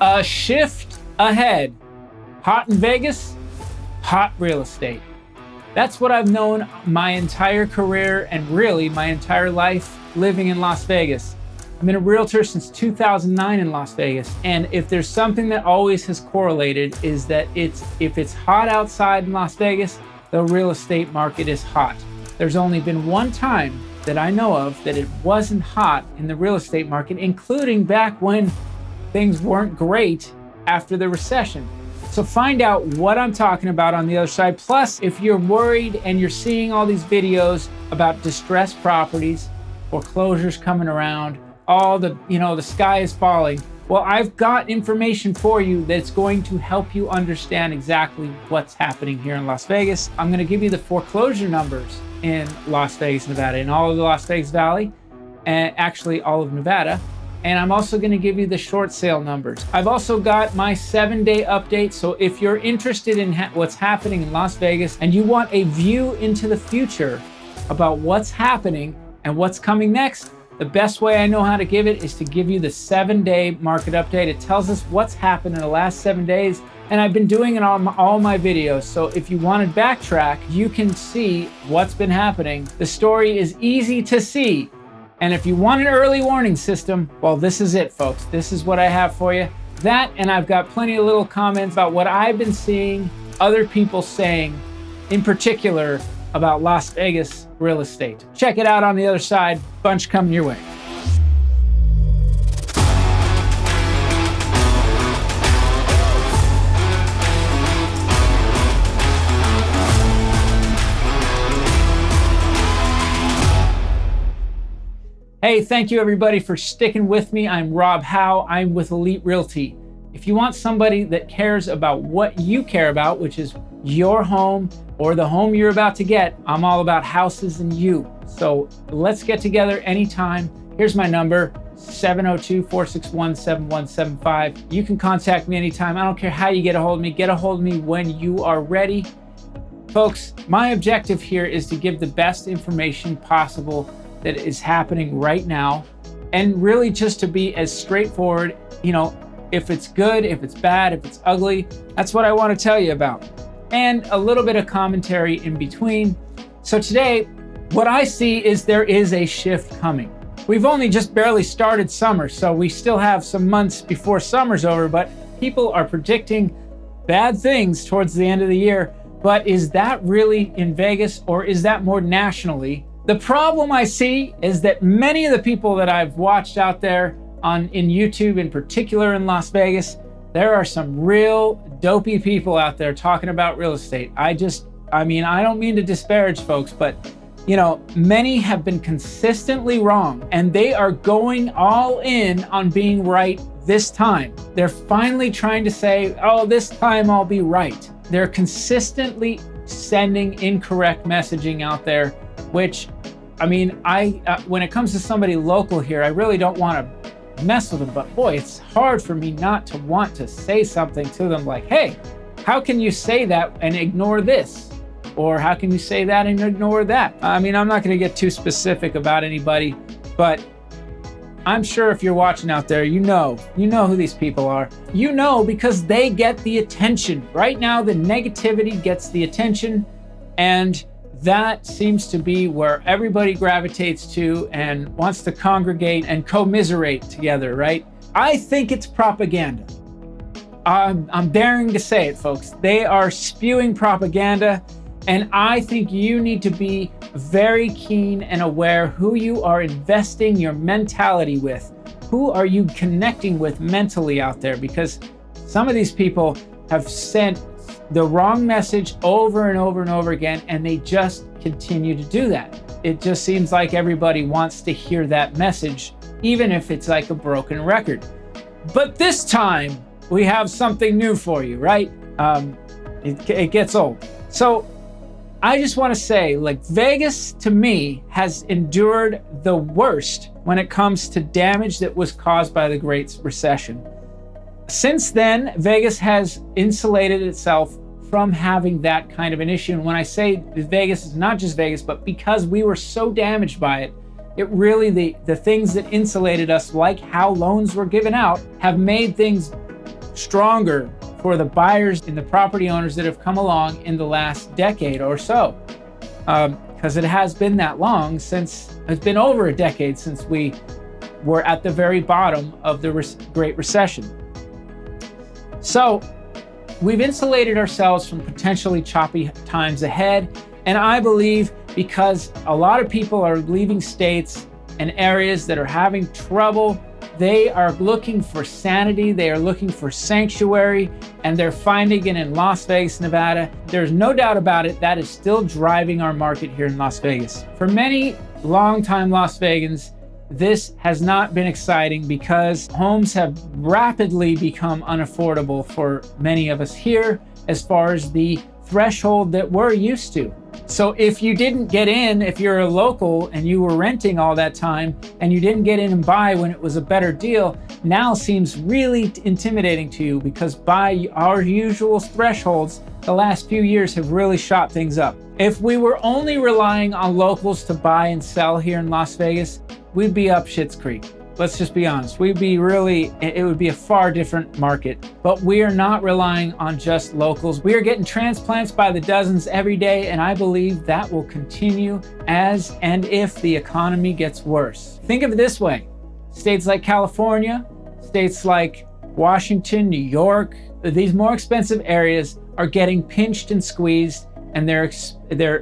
A shift ahead. Hot in Vegas, hot real estate. That's what I've known my entire career and really my entire life living in Las Vegas. I've been a realtor since 2009 in Las Vegas. And if there's something that always has correlated is that if it's hot outside in Las Vegas, the real estate market is hot. There's only been one time that I know of that it wasn't hot in the real estate market, including back when things weren't great after the recession. So find out what I'm talking about on the other side. Plus, if you're worried and you're seeing all these videos about distressed properties, foreclosures coming around, all the sky is falling. Well, I've got information for you that's going to help you understand exactly what's happening here in Las Vegas. I'm going to give you the foreclosure numbers in Las Vegas, Nevada, in all of the Las Vegas Valley, and actually all of Nevada. And I'm also going to give you the short sale numbers. I've also got my 7-day update. So if you're interested in what's happening in Las Vegas and you want a view into the future about what's happening and what's coming next, the best way I know how to give it is to give you the 7-day market update. It tells us what's happened in the last 7 days. And I've been doing it on all my videos. So if you want to backtrack, you can see what's been happening. The story is easy to see. And if you want an early warning system, well, this is it, folks. This is what I have for you. That, and I've got plenty of little comments about what I've been seeing other people saying, in particular about Las Vegas real estate. Check it out on the other side. Bunch coming your way. Hey, thank you everybody for sticking with me. I'm Rob Howe. I'm with Elite Realty. If you want somebody that cares about what you care about, which is your home or the home you're about to get, I'm all about houses and you. So let's get together anytime. Here's my number, 702-461-7175. You can contact me anytime. I don't care how you get a hold of me. Get a hold of me when you are ready. Folks, my objective here is to give the best information possible that is happening right now, and really just to be as straightforward, if it's good, if it's bad, if it's ugly, that's what I want to tell you about. And a little bit of commentary in between. So today, what I see is there is a shift coming. We've only just barely started summer, so we still have some months before summer's over, but people are predicting bad things towards the end of the year. But is that really in Vegas, or is that more nationally? The problem I see is that many of the people that I've watched out there in YouTube, in particular in Las Vegas, there are some real dopey people out there talking about real estate. I don't mean to disparage folks, but many have been consistently wrong, and they are going all in on being right this time. They're finally trying to say, oh, this time I'll be right. They're consistently sending incorrect messaging out there, which, when it comes to somebody local here, I really don't want to mess with them, but boy, it's hard for me not to want to say something to them like, hey, how can you say that and ignore this? Or how can you say that and ignore that? I'm not going to get too specific about anybody, but I'm sure if you're watching out there, you know who these people are. Because they get the attention. Right now, the negativity gets the attention, and that seems to be where everybody gravitates to and wants to congregate and commiserate together, right? I think it's propaganda. I'm daring to say it, folks. They are spewing propaganda, and I think you need to be very keen and aware who you are investing your mentality with. Who are you connecting with mentally out there? Because some of these people have sent the wrong message over and over and over again, and they just continue to do that. It just seems like everybody wants to hear that message, even if it's like a broken record. But this time, we have something new for you, right? It gets old. So I just want to say, Vegas, to me, has endured the worst when it comes to damage that was caused by the Great Recession. Since then, Vegas has insulated itself from having that kind of an issue. And when I say Vegas, it's not just Vegas, but because we were so damaged by it, it really, the things that insulated us, like how loans were given out, have made things stronger for the buyers and the property owners that have come along in the last decade or so. Because it has been that long since, it's been over a decade since we were at the very bottom of the Great Recession. So we've insulated ourselves from potentially choppy times ahead. And I believe because a lot of people are leaving states and areas that are having trouble, they are looking for sanity, they are looking for sanctuary, and they're finding it in Las Vegas, Nevada. There's no doubt about it, that is still driving our market here in Las Vegas. For many longtime Las Vegans, this has not been exciting because homes have rapidly become unaffordable for many of us here as far as the threshold that we're used to. So if you didn't get in, if you're a local and you were renting all that time and you didn't get in and buy when it was a better deal, now seems really intimidating to you because by our usual thresholds, the last few years have really shot things up. If we were only relying on locals to buy and sell here in Las Vegas, we'd be up Schitt's Creek. Let's just be honest. It would be a far different market, but we are not relying on just locals. We are getting transplants by the dozens every day, and I believe that will continue as and if the economy gets worse. Think of it this way. States like California, states like Washington, New York, these more expensive areas are getting pinched and squeezed, and they're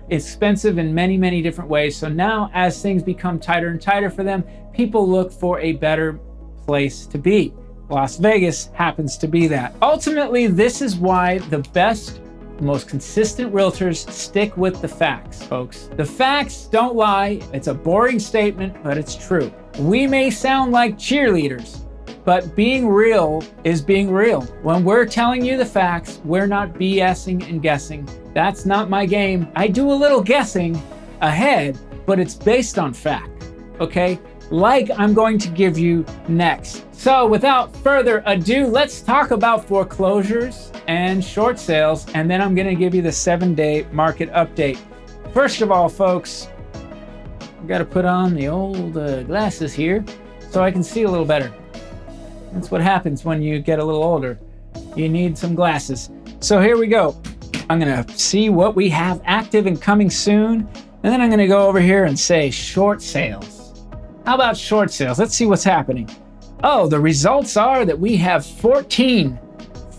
expensive in many, many different ways. So now as things become tighter and tighter for them, people look for a better place to be. Las Vegas happens to be that. Ultimately, this is why the best, most consistent realtors stick with the facts, folks. The facts don't lie. It's a boring statement, but it's true. We may sound like cheerleaders, but being real is being real. When we're telling you the facts, we're not BSing and guessing. That's not my game. I do a little guessing ahead, but it's based on fact, okay? Like I'm going to give you next. So without further ado, let's talk about foreclosures and short sales, and then I'm gonna give you the 7-day market update. First of all, folks, I've got to put on the old glasses here so I can see a little better. That's what happens when you get a little older. You need some glasses. So here we go. I'm gonna see what we have active and coming soon, and then I'm gonna go over here and say short sales. How about short sales? Let's see what's happening. Oh, the results are that we have 14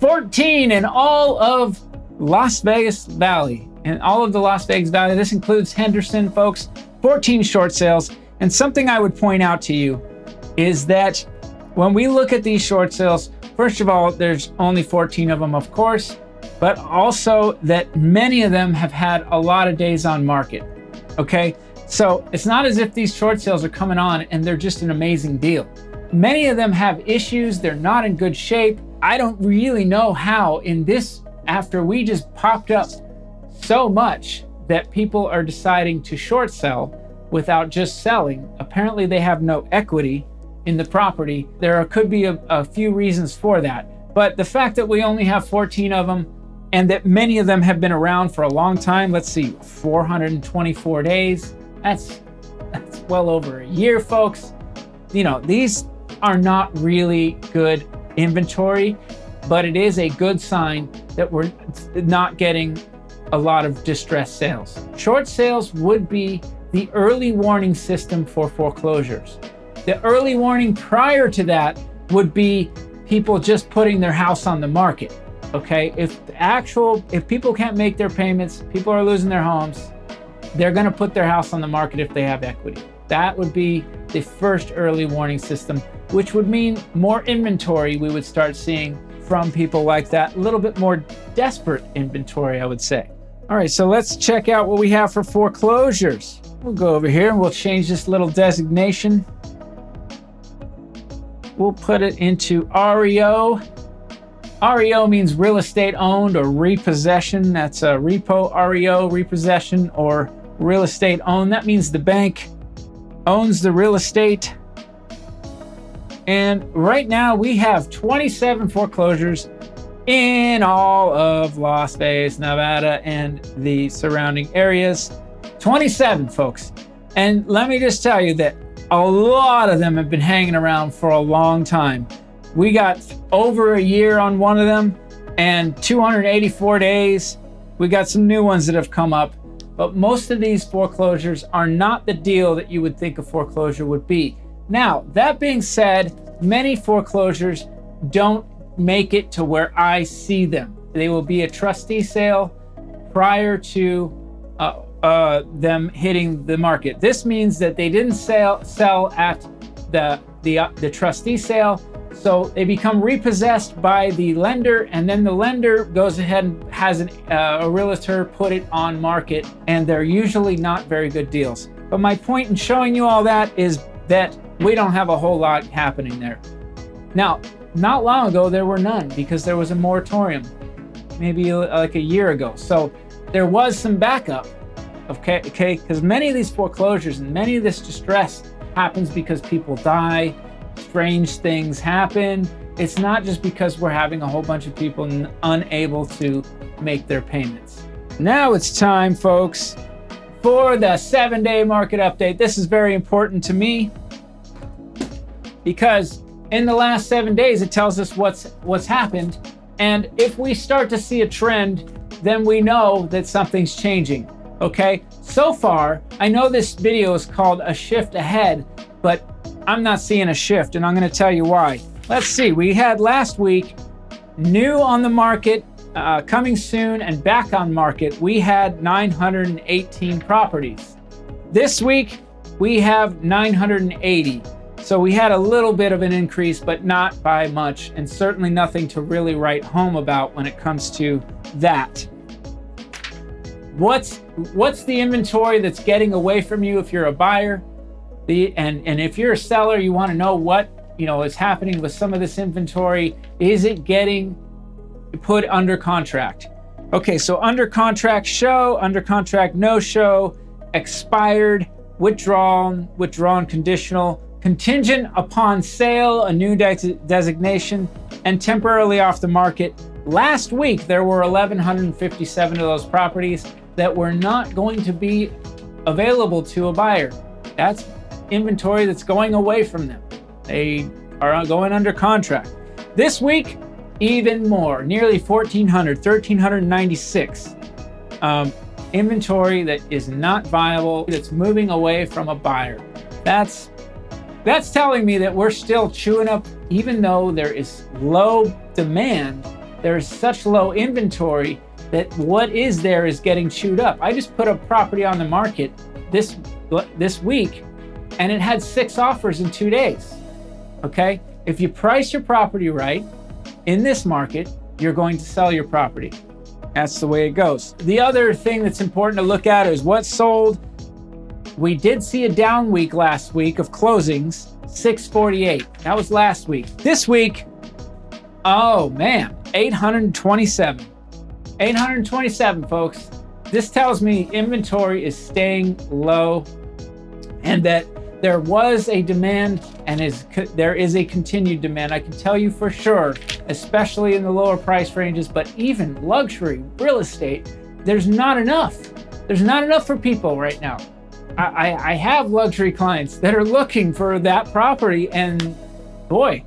in all of Las Vegas Valley. In all of the Las Vegas Valley, this includes Henderson, folks, 14 short sales. And something I would point out to you is that when we look at these short sales, first of all, there's only 14 of them, of course, but also that many of them have had a lot of days on market, okay? So it's not as if these short sales are coming on and they're just an amazing deal. Many of them have issues, they're not in good shape. I don't really know how in this, after we just popped up so much that people are deciding to short sell without just selling. Apparently they have no equity in the property. There could be a few reasons for that. But the fact that we only have 14 of them and that many of them have been around for a long time, let's see, 424 days, that's well over a year, folks. You know, these are not really good inventory, but it is a good sign that we're not getting a lot of distressed sales. Short sales would be the early warning system for foreclosures. The early warning prior to that would be people just putting their house on the market, okay? If people can't make their payments, people are losing their homes, they're gonna put their house on the market if they have equity. That would be the first early warning system, which would mean more inventory we would start seeing from people like that. A little bit more desperate inventory, I would say. All right, so let's check out what we have for foreclosures. We'll go over here and we'll change this little designation. We'll put it into REO. REO means real estate owned or repossession. That's a repo, REO, repossession, or real estate owned. That means the bank owns the real estate. And right now we have 27 foreclosures in all of Las Vegas, Nevada, and the surrounding areas. 27, folks. And let me just tell you that a lot of them have been hanging around for a long time. We got over a year on one of them and 284 days. We got some new ones that have come up, but most of these foreclosures are not the deal that you would think a foreclosure would be. Now, that being said, many foreclosures don't make it to where I see them. They will be a trustee sale prior to them hitting the market. This means that they didn't sell at the trustee sale, so they become repossessed by the lender, and then the lender goes ahead and has a realtor put it on market, and they're usually not very good deals. But my point in showing you all that is that we don't have a whole lot happening there. Now, not long ago, there were none because there was a moratorium, maybe like a year ago. So there was some backup, okay? Because many of these foreclosures and many of this distress happens because people die, strange things happen. It's not just because we're having a whole bunch of people unable to make their payments. Now it's time, folks, for the 7-day market update. This is very important to me because in the last 7 days, it tells us what's happened. And if we start to see a trend, then we know that something's changing, okay? So far, I know this video is called A Shift Ahead, but I'm not seeing a shift, and I'm gonna tell you why. Let's see, we had last week, new on the market, coming soon, and back on market, we had 918 properties. This week, we have 980. So we had a little bit of an increase, but not by much, and certainly nothing to really write home about when it comes to that. What's the inventory that's getting away from you if you're a buyer? And if you're a seller, you want to know what is happening with some of this inventory. Is it getting put under contract? Okay, so under contract show, under contract no show, expired, withdrawn conditional, contingent upon sale, a new designation, and temporarily off the market. Last week, there were 1,157 of those properties that were not going to be available to a buyer. That's inventory that's going away from them. They are going under contract. This week, even more, nearly 1,400, 1,396. Inventory that is not viable, that's moving away from a buyer. That's telling me that we're still chewing up, even though there is low demand, there is such low inventory that what is there is getting chewed up. I just put a property on the market this week, and it had 6 offers in 2 days, okay? If you price your property right, in this market, you're going to sell your property. That's the way it goes. The other thing that's important to look at is what sold. We did see a down week last week of closings, 648. That was last week. This week, oh man, 827. 827, folks. This tells me inventory is staying low and that there was a demand and there is a continued demand. I can tell you for sure, especially in the lower price ranges, but even luxury real estate, there's not enough. There's not enough for people right now. I have luxury clients that are looking for that property, and boy,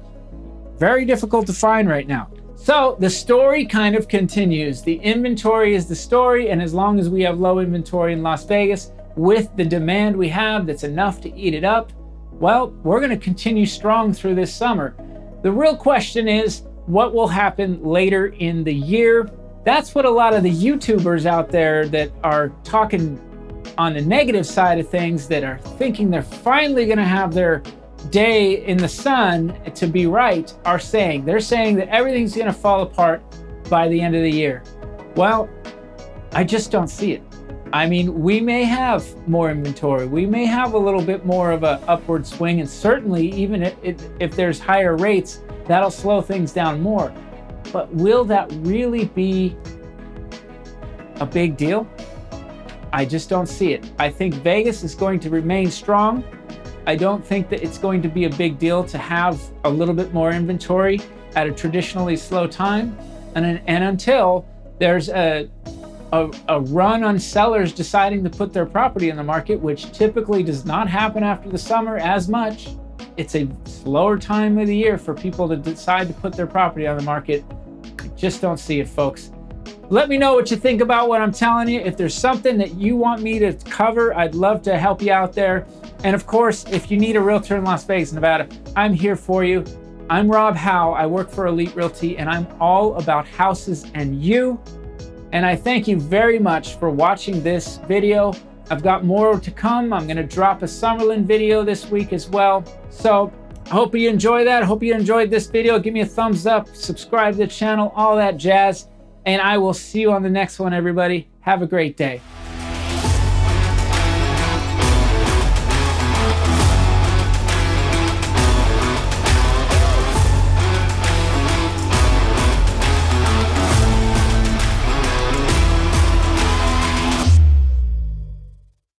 very difficult to find right now. So the story kind of continues. The inventory is the story, and as long as we have low inventory in Las Vegas, with the demand we have that's enough to eat it up, well, we're going to continue strong through this summer. The real question is, what will happen later in the year? That's what a lot of the YouTubers out there that are talking on the negative side of things, that are thinking they're finally going to have their day in the sun to be right, are saying. They're saying that everything's going to fall apart by the end of the year. Well, I just don't see it. I mean, we may have more inventory. We may have a little bit more of an upward swing, and certainly even if there's higher rates, that'll slow things down more. But will that really be a big deal? I just don't see it. I think Vegas is going to remain strong. I don't think that it's going to be a big deal to have a little bit more inventory at a traditionally slow time. And until there's a run on sellers deciding to put their property in the market, which typically does not happen after the summer as much. it's a slower time of the year for people to decide to put their property on the market. I just don't see it, folks. Let me know what you think about what I'm telling you. If there's something that you want me to cover, I'd love to help you out there. And of course, if you need a realtor in Las Vegas, Nevada, I'm here for you. I'm Rob Howe. I work for Elite Realty, and I'm all about houses and you. And I thank you very much for watching this video. I've got more to come. I'm going to drop a Summerlin video this week as well. So I hope you enjoy that. I hope you enjoyed this video. Give me a thumbs up, subscribe to the channel, all that jazz. And I will see you on the next one, everybody. Have a great day.